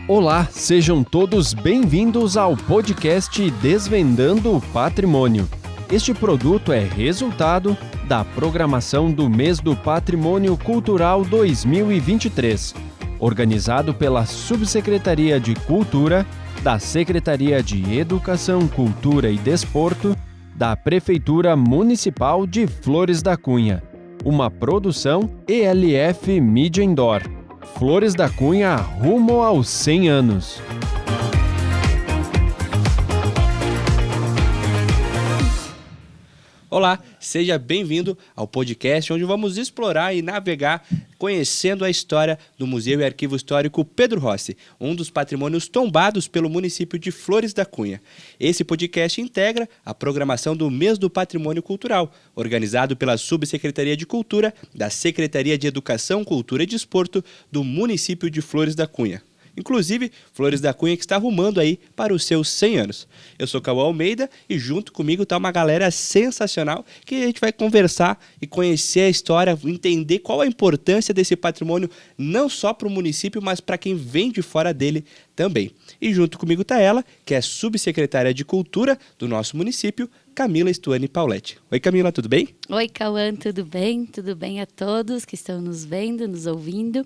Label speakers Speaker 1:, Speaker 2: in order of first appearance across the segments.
Speaker 1: Olá, sejam todos bem-vindos ao podcast Desvendando o Patrimônio. Este produto é resultado da programação do Mês do Patrimônio Cultural 2023, organizado pela Subsecretaria de Cultura, da Secretaria de Educação, Cultura e Desporto, da Prefeitura Municipal de Flores da Cunha. Uma produção ELF Media Indoor. Flores da Cunha rumo aos 100 anos.
Speaker 2: Olá, seja bem-vindo ao podcast onde vamos explorar e navegar conhecendo a história do Museu e Arquivo Histórico Pedro Rossi, um dos patrimônios tombados pelo município de Flores da Cunha. Esse podcast integra a programação do Mês do Patrimônio Cultural, organizado pela Subsecretaria de Cultura da Secretaria de Educação, Cultura e Desporto do município de Flores da Cunha. Inclusive, Flores da Cunha que está rumando aí para os seus 100 anos. Eu sou Cauã Almeida e junto comigo está uma galera sensacional que a gente vai conversar e conhecer a história, entender qual a importância desse patrimônio, não só para o município, mas para quem vem de fora dele também. E junto comigo está ela, que é subsecretária de Cultura do nosso município, Camila Stuane Pauletti. Oi, Camila, tudo bem?
Speaker 3: Oi, Cauã, tudo bem? Tudo bem a todos que estão nos vendo, nos ouvindo.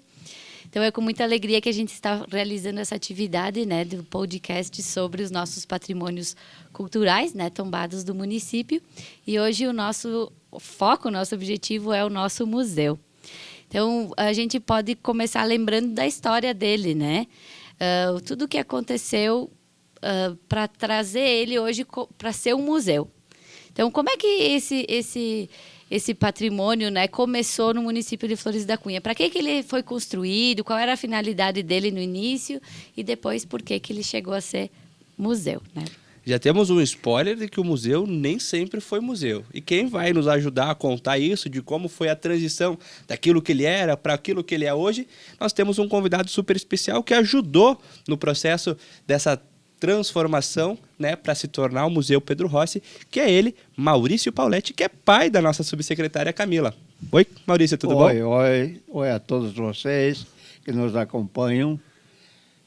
Speaker 3: Então, é com muita alegria que a gente está realizando essa atividade, né, do podcast sobre os nossos patrimônios culturais, né, tombados do município. E hoje o nosso foco, o nosso objetivo é o nosso museu. Então, a gente pode começar lembrando da história dele, né? Tudo o que aconteceu para trazer ele hoje para ser um museu. Então, como é que esse patrimônio, né, começou no município de Flores da Cunha? Para que ele foi construído? Qual era a finalidade dele no início? E depois, por que ele chegou a ser museu, né?
Speaker 2: Já temos um spoiler de que o museu nem sempre foi museu. E quem vai nos ajudar a contar isso, de como foi a transição daquilo que ele era para aquilo que ele é hoje, nós temos um convidado super especial que ajudou no processo dessa transformação, né, para se tornar o Museu Pedro Rossi, que é ele, Maurício Pauletti, que é pai da nossa subsecretária Camila. Oi, Maurício, tudo bom?
Speaker 4: Oi a todos vocês que nos acompanham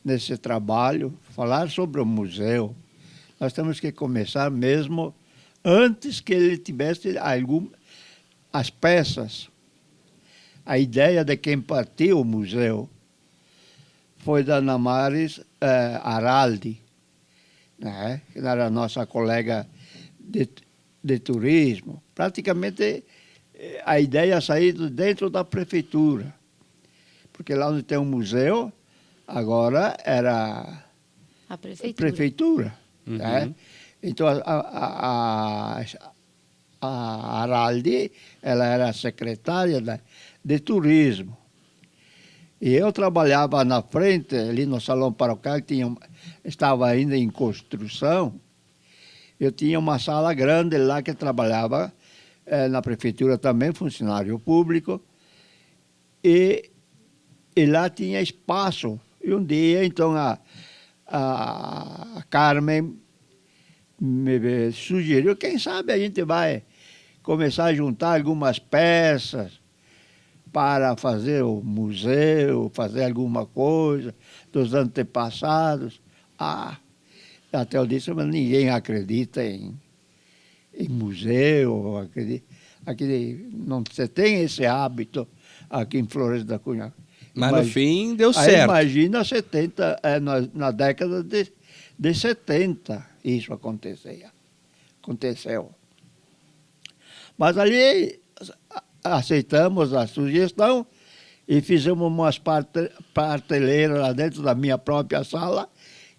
Speaker 4: nesse trabalho. Falar sobre o museu, nós temos que começar mesmo antes que ele tivesse as peças. A ideia de quem partiu o museu foi da Namares Araldi, né? Que era a nossa colega de turismo. Praticamente a ideia saiu dentro da prefeitura, porque lá onde tem um museu, agora era
Speaker 3: A
Speaker 4: prefeitura.
Speaker 2: Uhum.
Speaker 4: Né? Então a Araldi, ela era secretária de turismo. E eu trabalhava na frente, ali no salão paroquial, que estava ainda em construção. Eu tinha uma sala grande lá que trabalhava na prefeitura também, funcionário público. E lá tinha espaço. E um dia, então, a Carmen me sugeriu, quem sabe a gente vai começar a juntar algumas peças para fazer o museu, fazer alguma coisa dos antepassados. Até eu disse, mas ninguém acredita em museu. Aqui não se tem esse hábito aqui em Flores da Cunha.
Speaker 2: Mas no fim deu certo.
Speaker 4: Imagina 70, na década de 70 isso aconteceu. Mas ali aceitamos a sugestão e fizemos umas prateleiras lá dentro da minha própria sala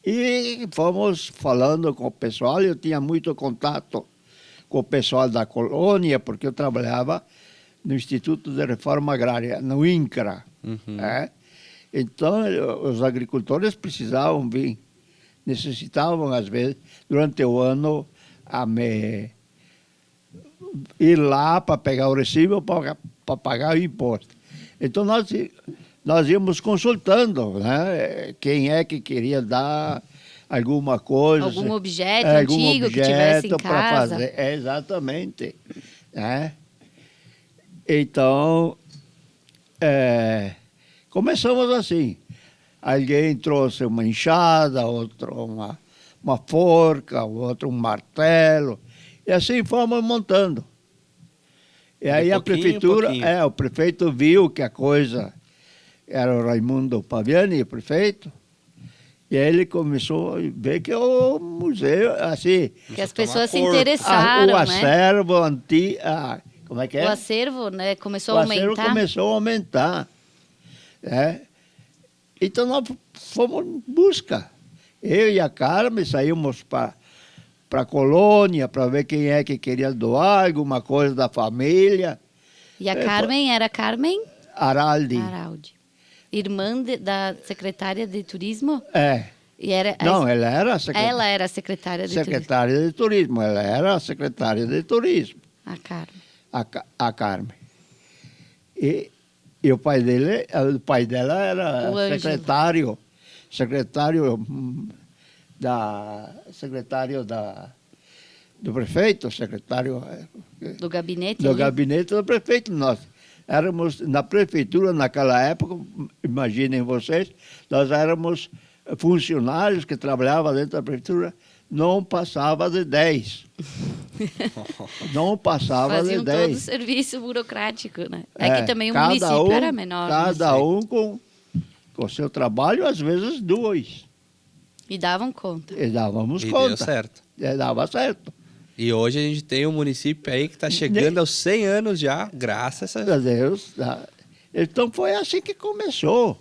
Speaker 4: e fomos falando com o pessoal. Eu tinha muito contato com o pessoal da colônia, porque eu trabalhava no Instituto de Reforma Agrária, no INCRA.
Speaker 2: Uhum.
Speaker 4: Né? Então, os agricultores precisavam vir, necessitavam, às vezes, durante o ano, ir lá para pegar o recibo, para pagar o imposto. Então, nós íamos consultando, né? Quem é que queria dar alguma coisa.
Speaker 3: Algum objeto antigo que tivesse em casa.
Speaker 4: Fazer. Exatamente. Né? Então, começamos assim. Alguém trouxe uma enxada, outro uma forca, outro um martelo. E assim fomos montando. E aí a prefeitura, o prefeito viu que a coisa era o Raimundo Paviani, o prefeito, e aí ele começou a ver que o museu, assim...
Speaker 3: Que as pessoas se interessaram,
Speaker 4: o acervo como é que é?
Speaker 3: O acervo, né, começou a aumentar.
Speaker 4: O acervo começou a aumentar. Né? Então nós fomos em busca. Eu e a Carmen saímos para a colônia para ver quem é que queria doar alguma coisa da família.
Speaker 3: E a Carmen era Carmen?
Speaker 4: Araldi.
Speaker 3: Irmã da secretária de turismo?
Speaker 4: É.
Speaker 3: E era,
Speaker 4: não, ela era a
Speaker 3: secretária. Ela era a secretária de
Speaker 4: secretária de turismo. Ela era a secretária de turismo.
Speaker 3: A Carmen.
Speaker 4: A Carmen. E o pai dela era secretário do prefeito, secretário
Speaker 3: do gabinete.
Speaker 4: Do gabinete do prefeito. Nós éramos na prefeitura naquela época, imaginem vocês, nós éramos funcionários que trabalhavam dentro da prefeitura, não passava de 10. Não passava de 10.
Speaker 3: Faziam todo o serviço burocrático, né? É que também o município era menor.
Speaker 4: Cada um com o seu trabalho, às vezes 2.
Speaker 3: E davam conta.
Speaker 4: E dávamos conta.
Speaker 2: Deu certo.
Speaker 4: E dava certo.
Speaker 2: E hoje a gente tem um município aí que está chegando aos 100 anos já, graças a
Speaker 4: Deus. Então foi assim que começou.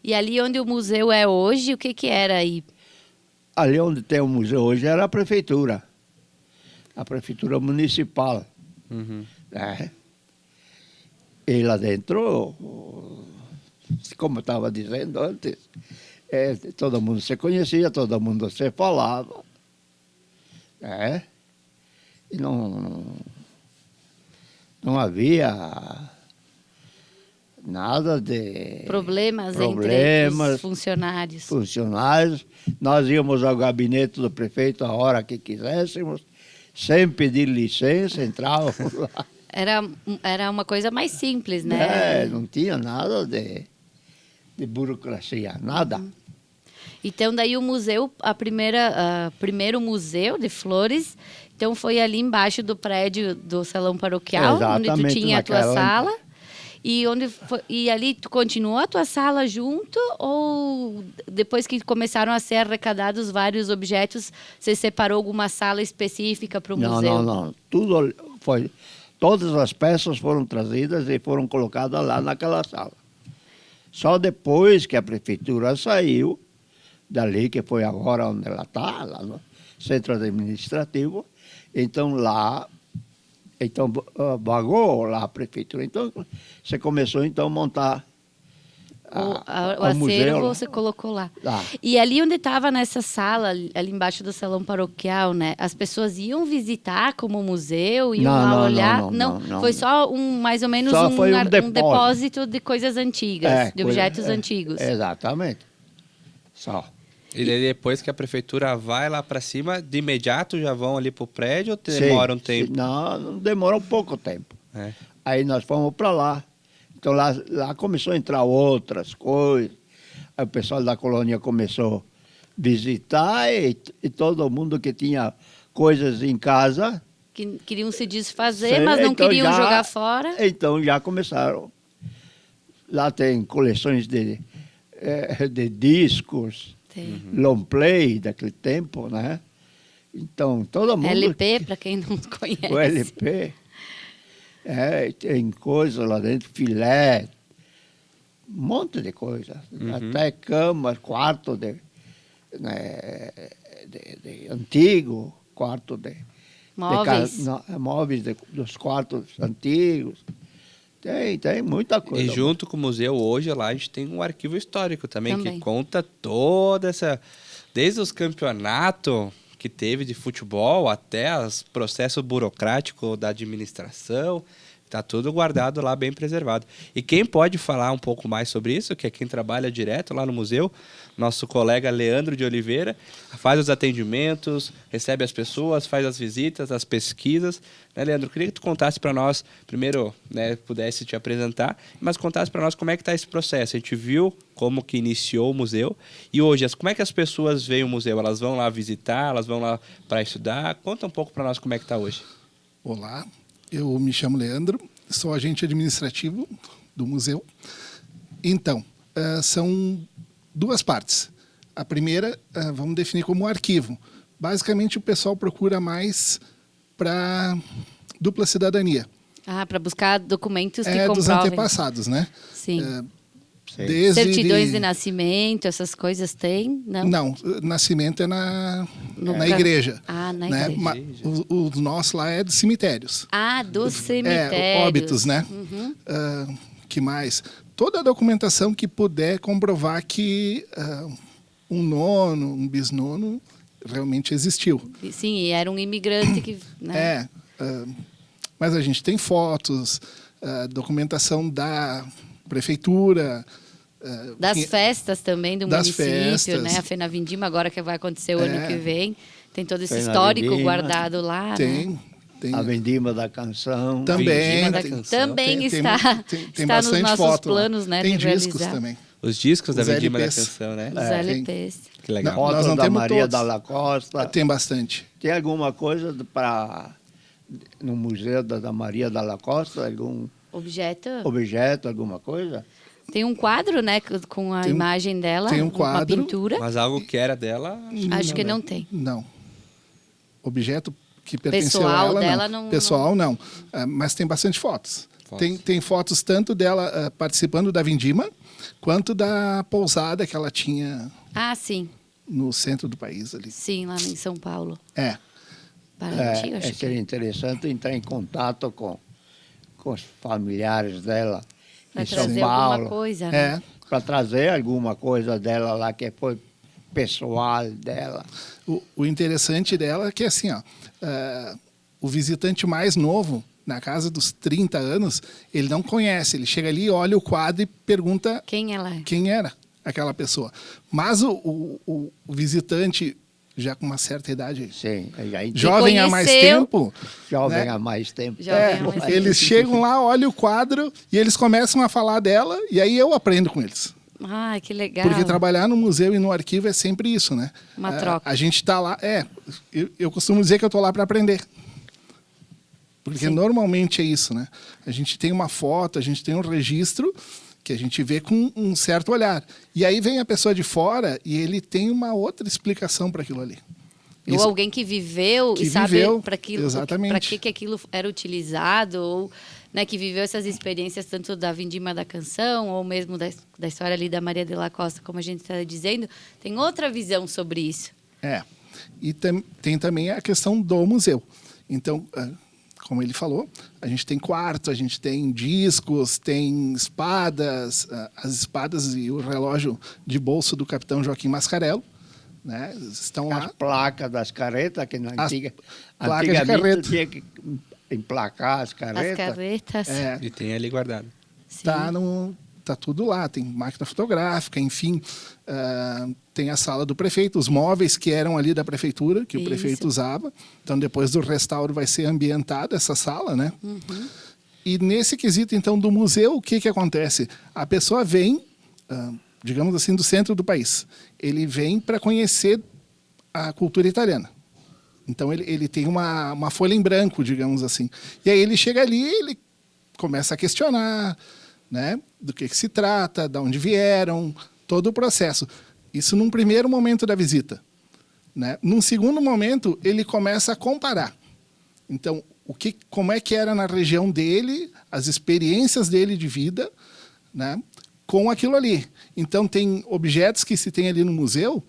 Speaker 3: E ali onde o museu é hoje, o que era aí?
Speaker 4: Ali onde tem o museu hoje era a prefeitura municipal.
Speaker 2: Uhum.
Speaker 4: Né? E lá dentro, como eu estava dizendo antes, todo mundo se conhecia, todo mundo se falava. Né? E não havia nada de
Speaker 3: problemas entre os funcionários.
Speaker 4: Nós íamos ao gabinete do prefeito a hora que quiséssemos, sem pedir licença, entrávamos lá.
Speaker 3: Era uma coisa mais simples, né?
Speaker 4: Não tinha nada de burocracia, nada.
Speaker 3: Então, daí o museu, primeiro museu de flores, então foi ali embaixo do prédio do salão paroquial, onde tu tinha a tua sala. E ali tu continuou a tua sala junto, ou depois que começaram a ser arrecadados vários objetos, você separou alguma sala específica para o museu?
Speaker 4: Não. Todas as peças foram trazidas e foram colocadas lá naquela sala. Só depois que a prefeitura saiu dali, que foi agora onde ela está, lá no centro administrativo, então vagou lá a prefeitura. Então, você começou então a montar
Speaker 3: o acervo,
Speaker 4: museu,
Speaker 3: você colocou lá. E ali onde estava nessa sala, ali embaixo do salão paroquial, né? As pessoas iam visitar como museu, iam lá olhar? Não, foi só mais ou menos um depósito de coisas antigas, de objetos antigos.
Speaker 4: Exatamente. Só.
Speaker 2: E daí depois que a prefeitura vai lá para cima, de imediato já vão ali para o prédio ou demora um tempo?
Speaker 4: Não, demora um pouco tempo. Aí nós fomos para lá. Então lá começou a entrar outras coisas. Aí o pessoal da colônia começou a visitar e todo mundo que tinha coisas em casa...
Speaker 3: Que queriam se desfazer, mas não queriam jogar fora.
Speaker 4: Então já começaram. Lá tem coleções de discos, long play daquele tempo, né? Então todo mundo...
Speaker 3: LP, para quem não conhece.
Speaker 4: O LP... tem coisas lá dentro, filé, um monte de coisa. Até cama, quarto de antigo, quarto de...
Speaker 3: Móveis.
Speaker 4: Móveis dos quartos antigos. Tem muita coisa.
Speaker 2: E junto com o museu, hoje lá a gente tem um arquivo histórico também. Que conta toda essa... Desde os campeonatos que teve de futebol até os processos burocráticos da administração. Tá tudo guardado lá, bem preservado. E quem pode falar um pouco mais sobre isso, que é quem trabalha direto lá no museu, nosso colega Leandro de Oliveira, faz os atendimentos, recebe as pessoas, faz as visitas, as pesquisas. Né, Leandro? Queria que tu contasse para nós, primeiro, né, pudesse te apresentar, mas contasse para nós como é que está esse processo. A gente viu como que iniciou o museu e hoje, como é que as pessoas veem o museu? Elas vão lá visitar, elas vão lá para estudar? Conta um pouco para nós como é que está hoje.
Speaker 5: Olá, eu me chamo Leandro, sou agente administrativo do museu. Então, são duas partes. A primeira, vamos definir como arquivo. Basicamente, o pessoal procura mais para dupla cidadania.
Speaker 3: Para buscar documentos que comprovem.
Speaker 5: Dos antepassados, né?
Speaker 3: Sim.
Speaker 5: Certidões
Speaker 3: de nascimento, essas coisas tem?
Speaker 5: Não, nascimento é na igreja.
Speaker 3: Na
Speaker 5: né?
Speaker 3: igreja.
Speaker 5: O nosso lá é dos cemitérios.
Speaker 3: Dos cemitérios.
Speaker 5: Óbitos, né?
Speaker 3: Uhum.
Speaker 5: Que mais? Toda a documentação que puder comprovar que um nono, um bisnono realmente existiu.
Speaker 3: Sim, e era um imigrante que... Né?
Speaker 5: Mas a gente tem fotos, documentação da prefeitura...
Speaker 3: Das festas também do município,
Speaker 5: festas.
Speaker 3: né? A Fena Vindima, agora que vai acontecer o ano que vem. Tem todo esse
Speaker 4: Fena
Speaker 3: histórico
Speaker 4: Vindima.
Speaker 3: guardado lá.
Speaker 5: Tem.
Speaker 4: A Vindima da Canção.
Speaker 5: Também.
Speaker 3: Também
Speaker 5: tem
Speaker 3: está nos nossos
Speaker 5: foto,
Speaker 3: planos, né?
Speaker 5: Tem
Speaker 3: de
Speaker 5: discos
Speaker 3: realizar.
Speaker 5: também.
Speaker 2: Os discos da
Speaker 5: Os
Speaker 2: Vindima da
Speaker 5: LPs.
Speaker 2: Canção, né?
Speaker 3: Os LPs.
Speaker 2: Que legal.
Speaker 5: Nós
Speaker 4: Fotos
Speaker 5: não
Speaker 4: da
Speaker 5: temos
Speaker 4: Maria
Speaker 5: todos.
Speaker 4: Dalla Costa.
Speaker 5: Tem bastante.
Speaker 4: Tem alguma coisa no Museu da Maria Dalla Costa? Algum
Speaker 3: Objeto?
Speaker 4: objeto, alguma coisa?
Speaker 3: Tem um quadro, né? Com a imagem dela.
Speaker 5: tem um
Speaker 3: Uma
Speaker 5: quadro.
Speaker 3: pintura.
Speaker 2: Mas algo que era dela...
Speaker 3: Acho que não tem.
Speaker 5: Não. Objeto que pertenceu
Speaker 3: Pessoal
Speaker 5: a ela,
Speaker 3: dela
Speaker 5: não.
Speaker 3: não-
Speaker 5: Pessoal, não. Mas tem bastante fotos. Tem fotos tanto dela participando da Vindima, quanto da pousada que ela tinha
Speaker 3: Sim.
Speaker 5: no centro do país ali.
Speaker 3: Sim, lá em São Paulo.
Speaker 5: É.
Speaker 3: Acho que...
Speaker 4: Seria interessante entrar em contato com os familiares dela
Speaker 3: Vai
Speaker 4: em São
Speaker 3: trazer alguma
Speaker 4: Paulo.
Speaker 3: coisa, né?
Speaker 4: Para trazer alguma coisa dela lá que foi pessoal dela.
Speaker 5: O interessante dela é que, assim, o visitante mais novo, na casa dos 30 anos, ele não conhece. Ele chega ali, olha o quadro e pergunta
Speaker 3: Quem ela é?
Speaker 5: quem era aquela pessoa. Mas o visitante, já com uma certa idade,
Speaker 4: Sim, aí
Speaker 5: jovem há mais
Speaker 3: conheceu.
Speaker 5: tempo,
Speaker 4: jovem
Speaker 5: né?
Speaker 4: há mais tempo.
Speaker 3: Jovem há mais tempo.
Speaker 5: eles chegam lá, olham o quadro e eles começam a falar dela e aí eu aprendo com eles.
Speaker 3: Que legal.
Speaker 5: Porque trabalhar no museu e no arquivo é sempre isso, né?
Speaker 3: Uma troca.
Speaker 5: A gente está lá... eu costumo dizer que eu estou lá para aprender. Porque normalmente é isso, né? A gente tem uma foto, a gente tem um registro que a gente vê com um certo olhar. E aí vem a pessoa de fora e ele tem uma outra explicação para aquilo ali.
Speaker 3: Ou
Speaker 5: Isso-
Speaker 3: alguém que viveu
Speaker 5: Que
Speaker 3: e sabe
Speaker 5: viveu,
Speaker 3: para
Speaker 5: exatamente.
Speaker 3: que aquilo era utilizado, ou né, que viveu essas experiências tanto da Vindima da Canção, ou mesmo da história ali da Maria de la Costa, como a gente está dizendo, tem outra visão sobre isso.
Speaker 5: E tem também a questão do museu. Então, como ele falou, a gente tem quarto, a gente tem discos, tem espadas, as espadas e o relógio de bolso do capitão Joaquim Mascarello, né? Estão
Speaker 4: As
Speaker 5: lá.
Speaker 4: placas das carretas, que
Speaker 5: As placas de
Speaker 4: antigamente
Speaker 5: carreta.
Speaker 4: tinha que emplacar as carretas.
Speaker 3: As carretas.
Speaker 2: E tem ali guardado.
Speaker 3: Sim.
Speaker 5: Tá tudo lá, tem máquina fotográfica, enfim, tem a sala do prefeito, os móveis que eram ali da prefeitura, que o
Speaker 3: Isso.
Speaker 5: prefeito usava. Então, depois do restauro vai ser ambientada essa sala, né?
Speaker 3: Uhum.
Speaker 5: E nesse quesito, então, do museu, o que acontece? A pessoa vem, digamos assim, do centro do país. Ele vem para conhecer a cultura italiana. Então, ele tem uma folha em branco, digamos assim. E aí ele chega ali e ele começa a questionar, né, do que se trata, de onde vieram, todo o processo. Isso num primeiro momento da visita, né? Num segundo momento, ele começa a comparar. Então, como é que era na região dele, as experiências dele de vida, né, com aquilo ali. Então, tem objetos que se tem ali no museu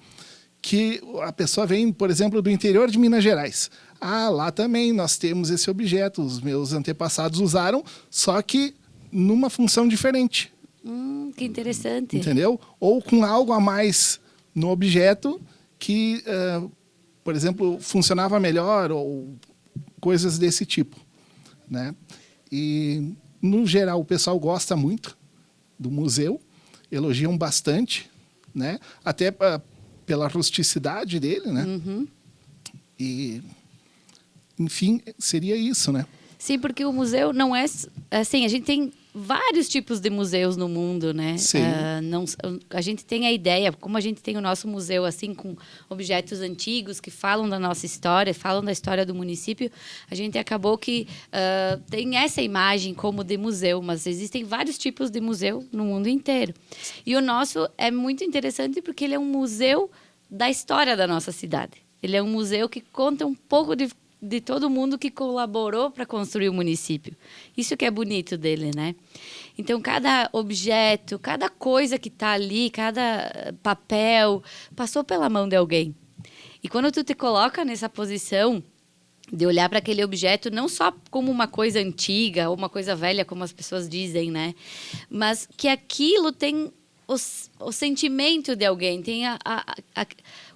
Speaker 5: que a pessoa vem, por exemplo, do interior de Minas Gerais. Lá também nós temos esse objeto, os meus antepassados usaram, só que numa função diferente.
Speaker 3: Que interessante.
Speaker 5: Entendeu? Ou com algo a mais no objeto que, por exemplo, funcionava melhor ou coisas desse tipo, né? E, no geral, o pessoal gosta muito do museu, elogiam bastante, né? Até pela rusticidade dele, né? E, enfim, seria isso, né?
Speaker 3: Sim, porque o museu não é... Assim, a gente tem vários tipos de museus no mundo, né?
Speaker 5: Sim.
Speaker 3: A gente tem a ideia, como a gente tem o nosso museu, assim, com objetos antigos que falam da nossa história, falam da história do município, a gente acabou que tem essa imagem como de museu, mas existem vários tipos de museu no mundo inteiro. E o nosso é muito interessante porque ele é um museu da história da nossa cidade. Ele é um museu que conta um pouco de todo mundo que colaborou para construir o município. Isso que é bonito dele, né? Então, cada objeto, cada coisa que está ali, cada papel, passou pela mão de alguém. E quando tu te coloca nessa posição de olhar para aquele objeto não só como uma coisa antiga ou uma coisa velha, como as pessoas dizem, né? Mas que aquilo tem o sentimento de alguém, tem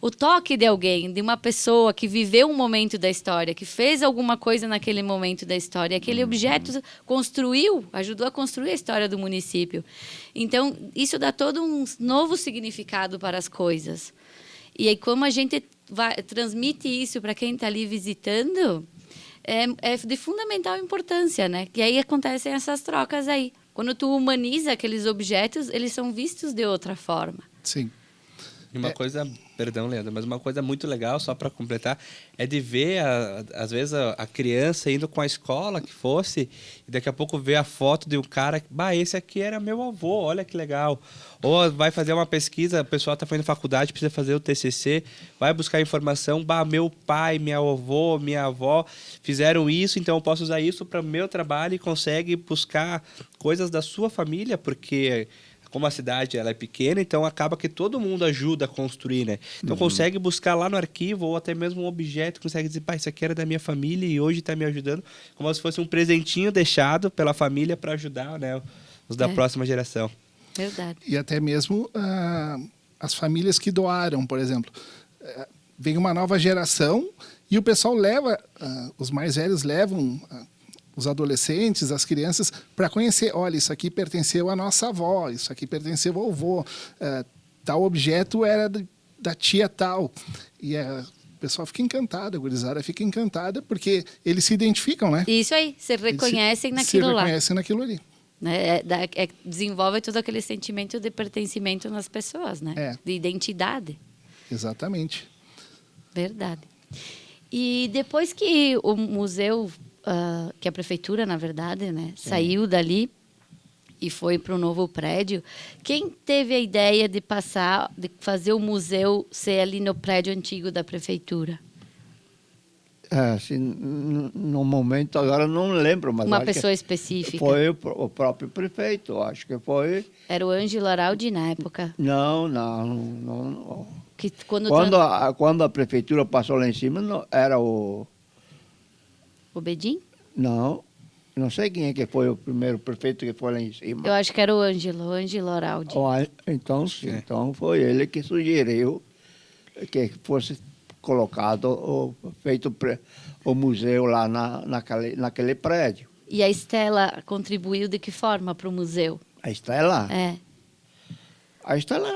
Speaker 3: o toque de alguém, de uma pessoa que viveu um momento da história, que fez alguma coisa naquele momento da história. Aquele objeto ajudou a construir a história do município. Então, isso dá todo um novo significado para as coisas. E aí, como a gente transmite isso para quem está ali visitando, é de fundamental importância, né? Que aí acontecem essas trocas aí. Quando tu humaniza aqueles objetos, eles são vistos de outra forma.
Speaker 5: Sim.
Speaker 2: E uma coisa, perdão, Leandro, mas uma coisa muito legal, só para completar, é de ver, às vezes, a criança indo com a escola que fosse, e daqui a pouco ver a foto de um cara, esse aqui era meu avô, olha que legal. Ou vai fazer uma pesquisa, o pessoal está fazendo faculdade, precisa fazer o TCC, vai buscar informação, meu pai, meu avô, minha avó fizeram isso, então eu posso usar isso para o meu trabalho e consegue buscar coisas da sua família, porque... Como a cidade ela é pequena, então acaba que todo mundo ajuda a construir, né? Então consegue buscar lá no arquivo ou até mesmo um objeto, consegue dizer, isso aqui era da minha família e hoje está me ajudando, como se fosse um presentinho deixado pela família para ajudar, né, os da próxima geração.
Speaker 3: Verdade.
Speaker 5: E até mesmo as famílias que doaram, por exemplo. Vem uma nova geração e o pessoal leva, os mais velhos levam... os adolescentes, as crianças, para conhecer, olha, isso aqui pertenceu à nossa avó, isso aqui pertenceu ao avô, tal objeto era da tia tal. E o pessoal fica encantado, a gurizada fica encantada, porque eles se identificam, né?
Speaker 3: Isso aí, se reconhecem naquilo lá.
Speaker 5: Se reconhecem naquilo ali.
Speaker 3: Né? Desenvolve todo aquele sentimento de pertencimento nas pessoas, né? De identidade.
Speaker 5: Exatamente.
Speaker 3: Verdade. E depois que o museu... que a prefeitura, na verdade, né, saiu dali e foi para o novo prédio. Quem teve a ideia de fazer o museu ser ali no prédio antigo da prefeitura?
Speaker 4: Assim, no momento, agora não lembro, mas...
Speaker 3: Uma pessoa específica?
Speaker 4: Foi o próprio prefeito, acho que foi...
Speaker 3: Era o Ângelo Araldi na época?
Speaker 4: Não.
Speaker 3: Que quando
Speaker 4: a prefeitura passou lá em cima, não, era o...
Speaker 3: O Bedim?
Speaker 4: Não sei quem é que foi o primeiro prefeito que foi lá em cima.
Speaker 3: Eu acho que era o Ângelo Araldi.
Speaker 4: Então, sim. Então, foi ele que sugeriu que fosse colocado, feito o museu lá naquele prédio.
Speaker 3: E a Estela contribuiu de que forma para o museu?
Speaker 4: A Estela?
Speaker 3: É.
Speaker 4: A Estela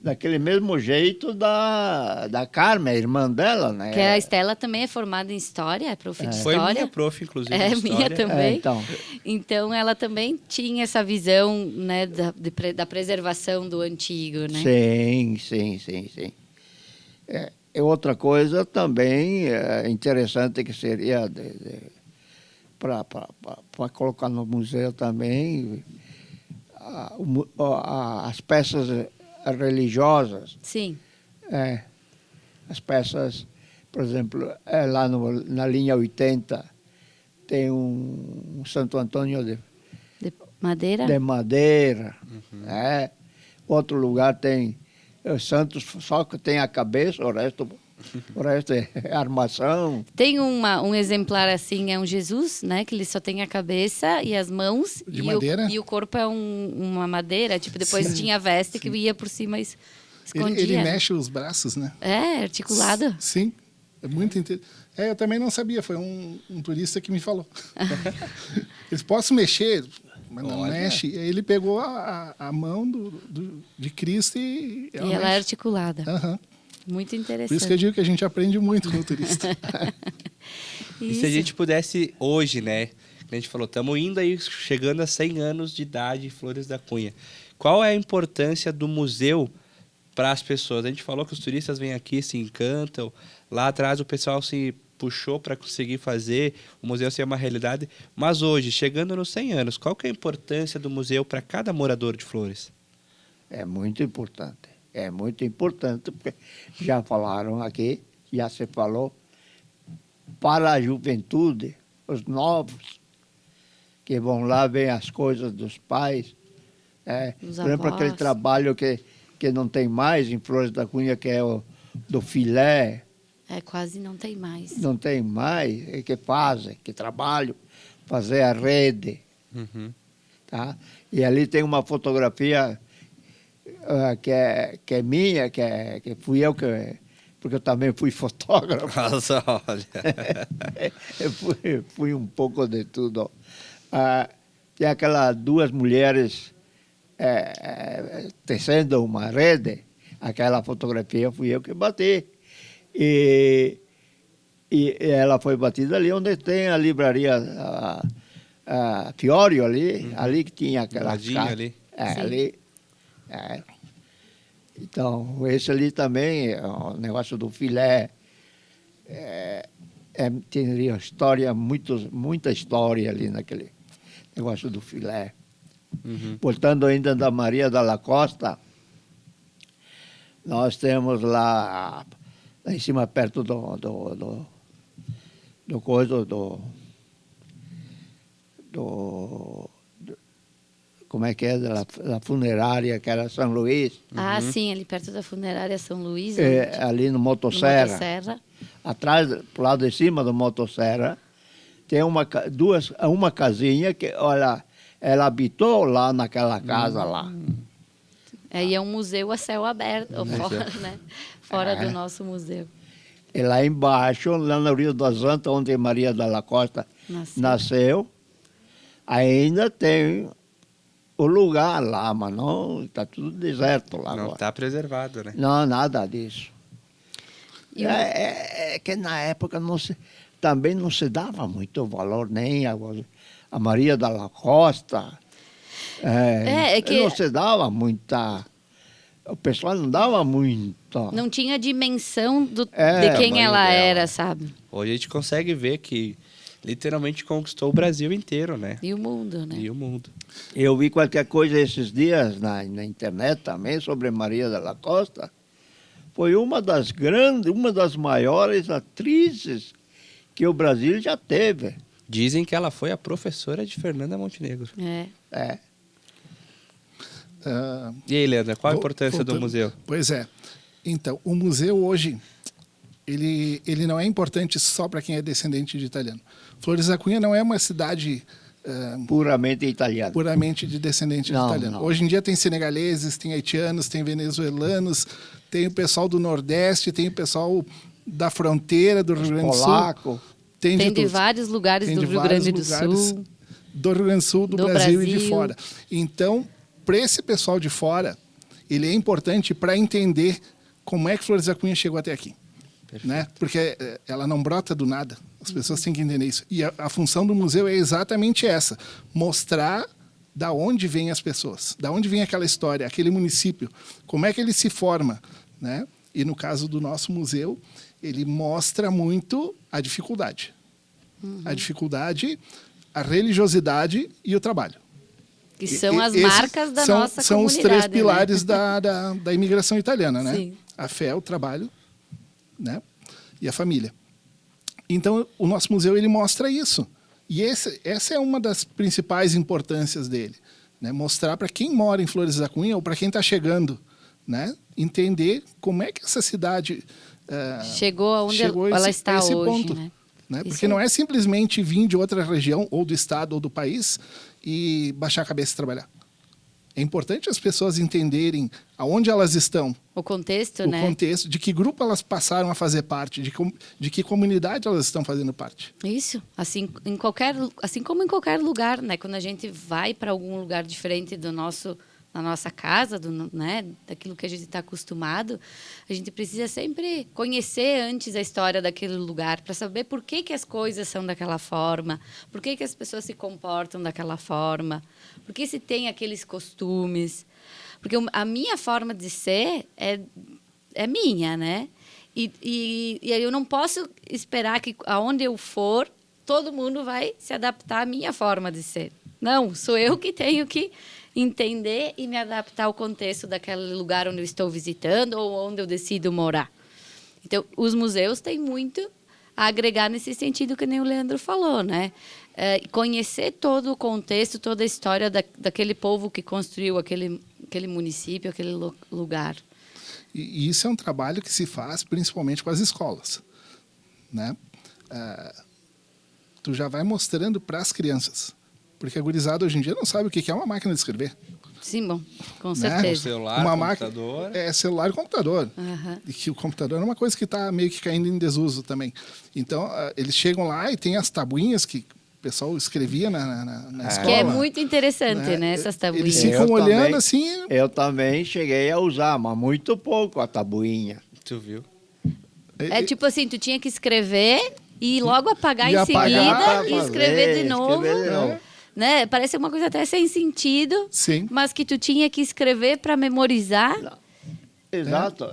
Speaker 4: daquele mesmo jeito da Carmen, a irmã dela, né?
Speaker 3: Que a Estela também é formada em História, é prof de
Speaker 2: Foi
Speaker 3: História.
Speaker 2: minha prof, inclusive, de
Speaker 3: É,
Speaker 2: História.
Speaker 3: minha também.
Speaker 4: Então.
Speaker 3: Então, ela também tinha essa visão, né, da preservação do antigo, né?
Speaker 4: Sim. E outra coisa também interessante que seria para colocar no museu também as peças religiosas.
Speaker 3: Sim.
Speaker 4: As peças, por exemplo, lá na linha 80 tem um Santo Antônio de
Speaker 3: Madeira?
Speaker 4: De madeira. Outro lugar tem santos, só que tem a cabeça, o resto é armação.
Speaker 3: Tem um exemplar assim, é um Jesus, né? Que ele só tem a cabeça e as mãos.
Speaker 5: De madeira?
Speaker 3: E o corpo é uma madeira. Tipo, depois tinha a veste que ia por cima escondia.
Speaker 5: Ele mexe os braços, né?
Speaker 3: É, articulado.
Speaker 5: Sim. É muito Eu também não sabia, foi um turista que me falou. Eles posso mexer, mas não mexe. E aí ele pegou a mão de Cristo e
Speaker 3: ela é articulada.
Speaker 5: Aham.
Speaker 3: Muito interessante.
Speaker 5: Por isso que eu digo que a gente aprende muito no turista.
Speaker 2: E se a gente pudesse hoje, né? A gente falou, estamos indo aí, chegando a 100 anos de idade em Flores da Cunha. Qual é a importância do museu para as pessoas? A gente falou que os turistas vêm aqui, se encantam. Lá atrás o pessoal se puxou para conseguir fazer o museu ser uma realidade. Mas hoje, chegando nos 100 anos, qual que é a importância do museu para cada morador de Flores?
Speaker 4: É muito importante. É muito importante, porque já falaram aqui, já se falou, para a juventude, os novos, que vão lá ver as coisas dos pais. Por exemplo, aquele trabalho que não tem mais em Flores da Cunha, que é o do filé.
Speaker 3: Quase não tem mais.
Speaker 4: Não tem mais, que fazem, que trabalham, fazer a rede.
Speaker 2: Uhum.
Speaker 4: Tá? E ali tem uma fotografia que é minha, que fui eu porque eu também fui fotógrafo.
Speaker 2: Nossa, olha.
Speaker 4: Eu fui um pouco de tudo. Tem aquelas duas mulheres tecendo uma rede, aquela fotografia fui eu que bati. E ela foi batida ali onde tem a livraria a Fiório ali, ali que tinha aquela casa.
Speaker 2: Ali.
Speaker 4: Ali. Então, esse ali também, o negócio do filé, teria história, muita história ali naquele negócio do filé.
Speaker 2: Uhum.
Speaker 4: Voltando ainda da Maria da Costa, nós temos lá em cima, perto do como é que é, da funerária, que era São Luís.
Speaker 3: Sim, ali perto da funerária São Luís.
Speaker 4: Ali no Motosserra. Atrás, pro lado de cima do Motosserra, tem uma casinha que, olha, ela habitou lá naquela casa lá.
Speaker 3: E é um museu a céu aberto, fora, né? Fora do nosso museu.
Speaker 4: E lá embaixo, lá no Rio das Antas, onde Maria da Costa nasceu, ainda tem o lugar lá, mas não, está tudo deserto lá agora.
Speaker 2: Não está preservado, né?
Speaker 4: Não, nada disso. É que na época também não se dava muito valor nem a Maria da Costa. Não se dava muita... O pessoal não dava muito.
Speaker 3: Não tinha dimensão de quem ela era, sabe?
Speaker 2: Hoje a gente consegue ver que literalmente conquistou o Brasil inteiro, né?
Speaker 3: E o mundo, né?
Speaker 2: E o mundo.
Speaker 4: Eu vi qualquer coisa esses dias na internet também sobre Maria da Costa. Foi uma das maiores atrizes que o Brasil já teve.
Speaker 2: Dizem que ela foi a professora de Fernanda Montenegro. E aí, Leandro, qual a importância do museu?
Speaker 5: Pois é. Então, o museu hoje, ele não é importante só para quem é descendente de italiano. Flores da Cunha não é uma cidade...
Speaker 4: puramente italiana.
Speaker 5: Puramente de descendente de italiano. Não. Hoje em dia tem senegaleses, tem haitianos, tem venezuelanos, tem o pessoal do Nordeste, tem o pessoal da fronteira do Rio Grande do Sul.
Speaker 4: Polaco.
Speaker 3: Tem de vários lugares do Rio Grande do Sul.
Speaker 5: Do Rio Grande do Sul, do Brasil e de fora. Então, para esse pessoal de fora, ele é importante para entender como é que Flores da Cunha chegou até aqui. Né? Porque ela não brota do nada. As pessoas têm que entender isso. E a função do museu é exatamente essa. Mostrar da onde vêm as pessoas. Da onde vem aquela história, aquele município. Como é que ele se forma. Né? E no caso do nosso museu, ele mostra muito a dificuldade. A dificuldade, a religiosidade e o trabalho.
Speaker 3: Que são as marcas da nossa comunidade.
Speaker 5: São os três pilares da imigração italiana, né?
Speaker 3: Sim.
Speaker 5: A fé, o trabalho, né? E a família. Então, o nosso museu ele mostra isso. E essa é uma das principais importâncias dele. Né? Mostrar para quem mora em Flores da Cunha ou para quem está chegando, né? Entender como é que essa cidade
Speaker 3: chegou aonde ela está hoje.
Speaker 5: Ponto, né? Porque não é simplesmente vir de outra região, ou do estado, ou do país, e baixar a cabeça e trabalhar. É importante as pessoas entenderem aonde elas estão,
Speaker 3: O contexto,
Speaker 5: o
Speaker 3: né?
Speaker 5: contexto, de que grupo elas passaram a fazer parte, de que comunidade elas estão fazendo parte.
Speaker 3: Isso, assim como em qualquer lugar, né? Quando a gente vai para algum lugar diferente da nossa casa, né? Daquilo que a gente está acostumado, a gente precisa sempre conhecer antes a história daquele lugar para saber por que as coisas são daquela forma, por que as pessoas se comportam daquela forma, por que se tem aqueles costumes. Porque a minha forma de ser é minha, né? E eu não posso esperar que, aonde eu for, todo mundo vai se adaptar à minha forma de ser. Não, sou eu que tenho que entender e me adaptar ao contexto daquele lugar onde eu estou visitando ou onde eu decido morar. Então, os museus têm muito a agregar nesse sentido que nem o Leandro falou, né? Conhecer todo o contexto, toda a história daquele povo que construiu aquele município, aquele lugar.
Speaker 5: E isso é um trabalho que se faz principalmente com as escolas, né? Tu já vai mostrando para as crianças, porque a gurizada hoje em dia não sabe o que é uma máquina de escrever.
Speaker 3: Sim, bom, com
Speaker 5: Né?
Speaker 3: certeza.
Speaker 2: Celular,
Speaker 5: Uma
Speaker 2: computador.
Speaker 5: É celular e computador.
Speaker 3: Aham.
Speaker 5: E que o computador é uma coisa que está meio que caindo em desuso também. Então, eles chegam lá e tem as tabuinhas que o pessoal escrevia na escola.
Speaker 3: Que é muito interessante, né? Essas
Speaker 5: Eles
Speaker 3: tabuinhas.
Speaker 5: ficam
Speaker 4: Eu
Speaker 5: olhando
Speaker 4: também.
Speaker 5: assim.
Speaker 4: Eu também cheguei a usar, mas muito pouco a tabuinha.
Speaker 2: Tu viu?
Speaker 3: É tipo assim, tu tinha que escrever e logo apagar
Speaker 5: E
Speaker 3: em
Speaker 5: apagar
Speaker 3: seguida
Speaker 5: pra
Speaker 3: e
Speaker 4: fazer,
Speaker 3: escrever de novo.
Speaker 4: escrever de novo.
Speaker 3: Né? Parece uma coisa até sem sentido,
Speaker 5: Sim.
Speaker 3: mas que tu tinha que escrever para memorizar,
Speaker 4: Exato.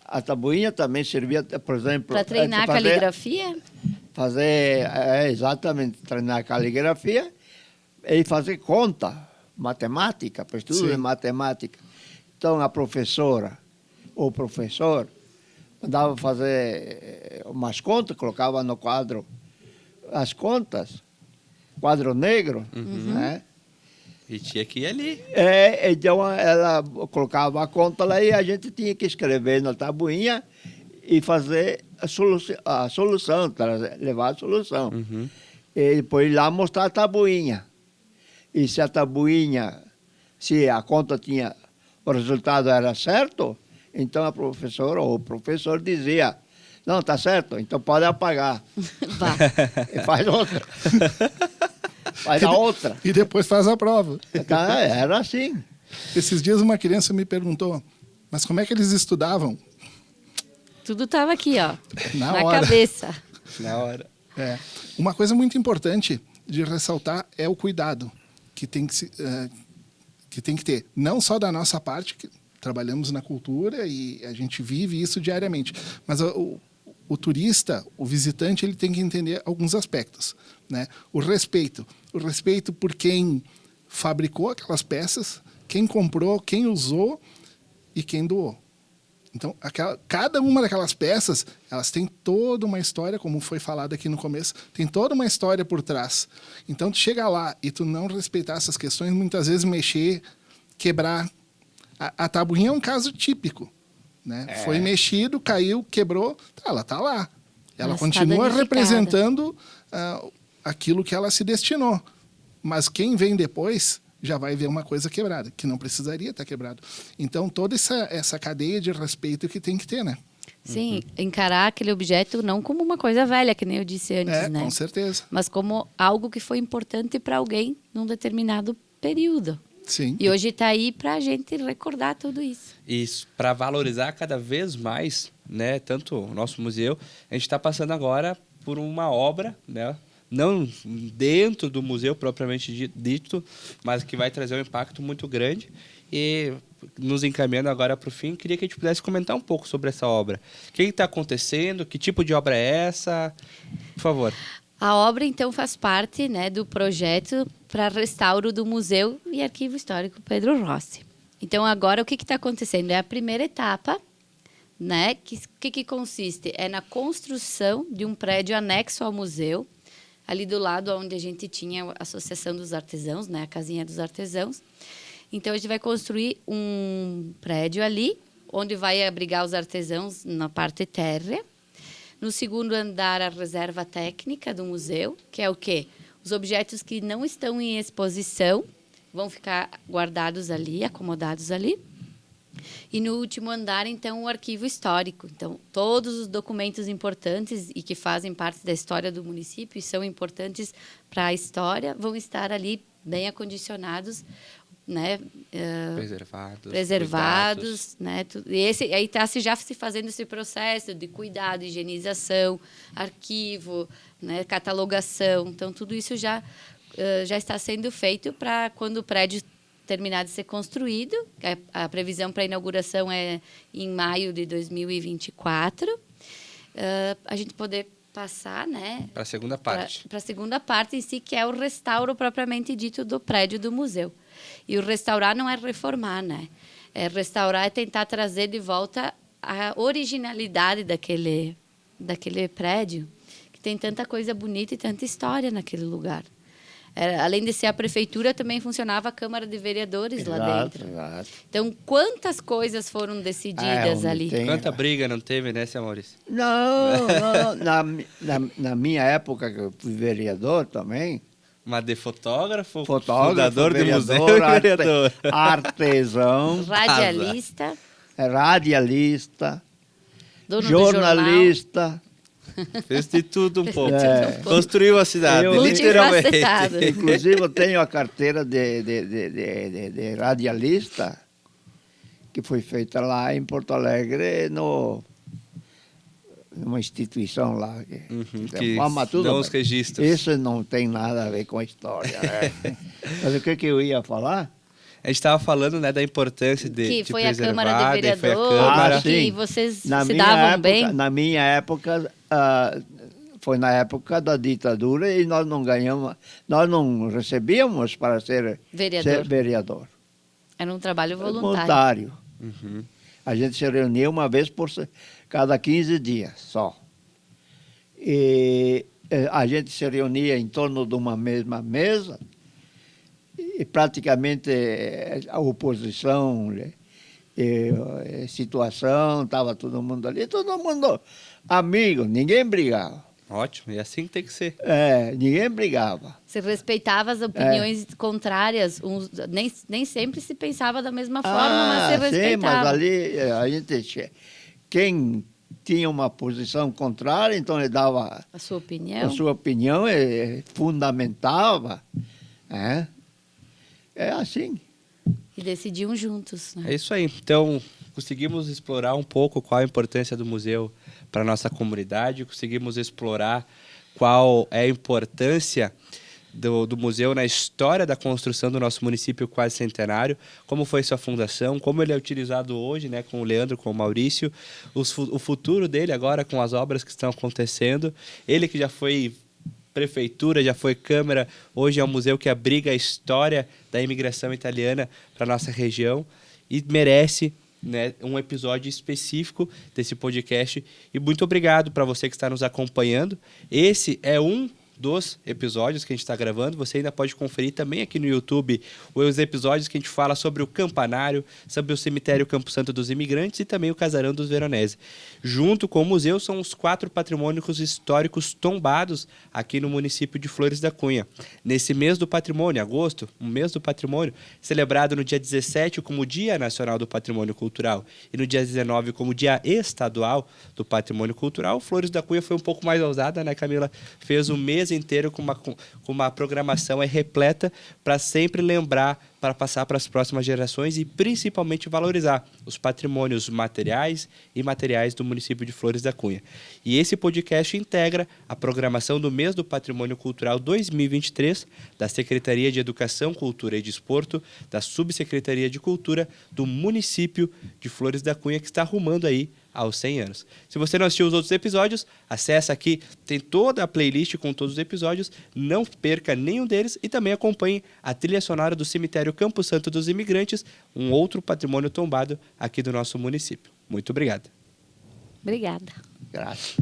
Speaker 4: A tabuinha também servia, por exemplo...
Speaker 3: para treinar a caligrafia.
Speaker 4: Exatamente, treinar a caligrafia e fazer conta, matemática, para estudo
Speaker 5: Sim.
Speaker 4: de matemática. Então, a professora ou o professor mandava fazer umas contas, colocava no quadro as contas, quadro negro, né?
Speaker 2: E tinha que ir ali.
Speaker 4: Então ela colocava a conta lá e a gente tinha que escrever na tabuinha e fazer a solução, levar a solução. E depois ir lá mostrar a tabuinha. E se a tabuinha, se a conta tinha, o resultado era certo, então a professora ou o professor dizia: não, tá certo, então pode apagar.
Speaker 3: Vá.
Speaker 4: E faz outra. Faz a outra.
Speaker 5: E depois faz a prova.
Speaker 4: Tá, era assim.
Speaker 5: Esses dias uma criança me perguntou, mas como é que eles estudavam?
Speaker 3: Tudo estava aqui, ó,
Speaker 5: Na
Speaker 3: na
Speaker 5: hora.
Speaker 3: cabeça.
Speaker 2: Na hora.
Speaker 5: Uma coisa muito importante de ressaltar é o cuidado que tem que ter, não só da nossa parte, que trabalhamos na cultura e a gente vive isso diariamente, mas o turista, o visitante, ele tem que entender alguns aspectos, né? O respeito por quem fabricou aquelas peças, quem comprou, quem usou e quem doou. Então, cada uma daquelas peças, elas têm toda uma história, como foi falado aqui no começo, tem toda uma história por trás. Então, tu chega lá e tu não respeitar essas questões, muitas vezes mexer, quebrar. A tabuinha é um caso típico, né? Foi mexido, caiu, quebrou, ela está lá. Ela
Speaker 3: Mas tá
Speaker 5: continua
Speaker 3: danificada.
Speaker 5: representando aquilo que ela se destinou. Mas quem vem depois já vai ver uma coisa quebrada, que não precisaria estar quebrado. Então, toda essa cadeia de respeito que tem que ter, né?
Speaker 3: Sim, encarar aquele objeto não como uma coisa velha, que nem eu disse antes, né?
Speaker 5: Com certeza.
Speaker 3: Mas como algo que foi importante para alguém num determinado período.
Speaker 5: Sim.
Speaker 3: E hoje está aí para a gente recordar tudo isso.
Speaker 2: Isso, para valorizar cada vez mais, né, tanto o nosso museu, a gente está passando agora por uma obra, né, não dentro do museu propriamente dito, mas que vai trazer um impacto muito grande. E nos encaminhando agora para o fim, queria que a gente pudesse comentar um pouco sobre essa obra. O que está acontecendo? Que tipo de obra é essa? Por favor.
Speaker 3: A obra, então, faz parte, né, do projeto para restauro do Museu e Arquivo Histórico Pedro Rossi. Então, agora, o que está acontecendo? É a primeira etapa, né? Que consiste? É na construção de um prédio anexo ao museu, ali do lado onde a gente tinha a Associação dos Artesãos, né, a Casinha dos Artesãos. Então, a gente vai construir um prédio ali, onde vai abrigar os artesãos na parte térrea. No segundo andar, a reserva técnica do museu, que é o quê? Os objetos que não estão em exposição vão ficar guardados ali, acomodados ali. E no último andar, então, o arquivo histórico. Então, todos os documentos importantes e que fazem parte da história do município e são importantes para a história vão estar ali bem acondicionados, né? Preservados, né? E aí está já se fazendo esse processo de cuidado, higienização, arquivo, né? Catalogação. Então, tudo isso já está sendo feito para quando o prédio terminar de ser construído. A previsão para a inauguração é em maio de 2024. A gente poder passar, né,
Speaker 2: para a segunda parte.
Speaker 3: Para a segunda parte em si, que é o restauro propriamente dito do prédio do museu. E o restaurar não é reformar, né? Restaurar é tentar trazer de volta a originalidade daquele prédio, que tem tanta coisa bonita e tanta história naquele lugar. Além de ser a prefeitura, também funcionava a Câmara de Vereadores lá dentro.
Speaker 4: Exato.
Speaker 3: Então, quantas coisas foram decididas ali?
Speaker 2: Quanta briga não teve, né, seu Maurício?
Speaker 4: Não. Na minha época, que eu fui vereador também.
Speaker 2: Mas de fotógrafo,
Speaker 4: Fotógrafo,
Speaker 2: fundador de museu e vereador.
Speaker 4: Artesão,
Speaker 3: Radialista,
Speaker 4: radialista,
Speaker 3: dono
Speaker 4: jornalista.
Speaker 2: Fez de tudo um pouco. Construiu a cidade, literalmente.
Speaker 3: Multifacetado.
Speaker 4: Inclusive, eu tenho a carteira de radialista, que foi feita lá em Porto Alegre, numa instituição lá.
Speaker 2: Que dão os registros.
Speaker 4: Isso não tem nada a ver com a história. Né? Mas o que eu ia falar?
Speaker 2: A gente estava falando, né, da importância de
Speaker 3: foi
Speaker 2: preservar,
Speaker 3: a Câmara de
Speaker 2: daí foi a
Speaker 3: Vereadores,
Speaker 2: Câmara.
Speaker 3: que vocês se davam bem.
Speaker 4: Na minha época, foi na época da ditadura e nós não ganhamos, nós não recebíamos para ser vereador.
Speaker 3: Era um trabalho voluntário.
Speaker 4: A gente se reunia uma vez por cada 15 dias só. E a gente se reunia em torno de uma mesma mesa e praticamente a oposição, situação, estava todo mundo ali, todo mundo amigo, ninguém brigava.
Speaker 2: Ótimo, e assim que tem que ser.
Speaker 4: Ninguém brigava.
Speaker 3: Você respeitava as opiniões contrárias, nem sempre se pensava da mesma forma, mas você respeitava.
Speaker 4: Sim, mas ali a gente, quem tinha uma posição contrária, então ele dava
Speaker 3: a sua opinião,
Speaker 4: e fundamentava, É assim.
Speaker 3: E decidiam juntos. Né?
Speaker 2: É isso aí. Então, conseguimos explorar um pouco qual a importância do museu para a nossa comunidade, conseguimos explorar qual é a importância do museu na história da construção do nosso município quase centenário, como foi sua fundação, como ele é utilizado hoje, né, com o Leandro, com o Maurício, o futuro dele agora com as obras que estão acontecendo, ele que já foi prefeitura, já foi Câmara, hoje é um museu que abriga a história da imigração italiana para a nossa região e merece, né, um episódio específico desse podcast. E muito obrigado para você que está nos acompanhando. Esse é um dos episódios que a gente está gravando. Você ainda pode conferir também aqui no YouTube os episódios que a gente fala sobre o campanário, sobre o cemitério Campo Santo dos Imigrantes e também o Casarão dos Veronese. Junto com o museu, são os 4 patrimônios históricos tombados aqui no município de Flores da Cunha. Nesse mês do patrimônio, agosto, um mês do patrimônio, celebrado no dia 17 como Dia Nacional do Patrimônio Cultural e no dia 19 como Dia Estadual do Patrimônio Cultural, Flores da Cunha foi um pouco mais ousada, né, Camila? Fez um mês inteiro com uma programação repleta para sempre lembrar, para passar para as próximas gerações e principalmente valorizar os patrimônios materiais e imateriais do município de Flores da Cunha. E esse podcast integra a programação do Mês do Patrimônio Cultural 2023 da Secretaria de Educação, Cultura e Desporto, da Subsecretaria de Cultura do município de Flores da Cunha, que está arrumando aí aos 100 anos. Se você não assistiu os outros episódios, acessa aqui, tem toda a playlist com todos os episódios, não perca nenhum deles e também acompanhe a trilha sonora do cemitério Campo Santo dos Imigrantes, um outro patrimônio tombado aqui do nosso município. Muito obrigado.
Speaker 3: Obrigada.
Speaker 4: Graças.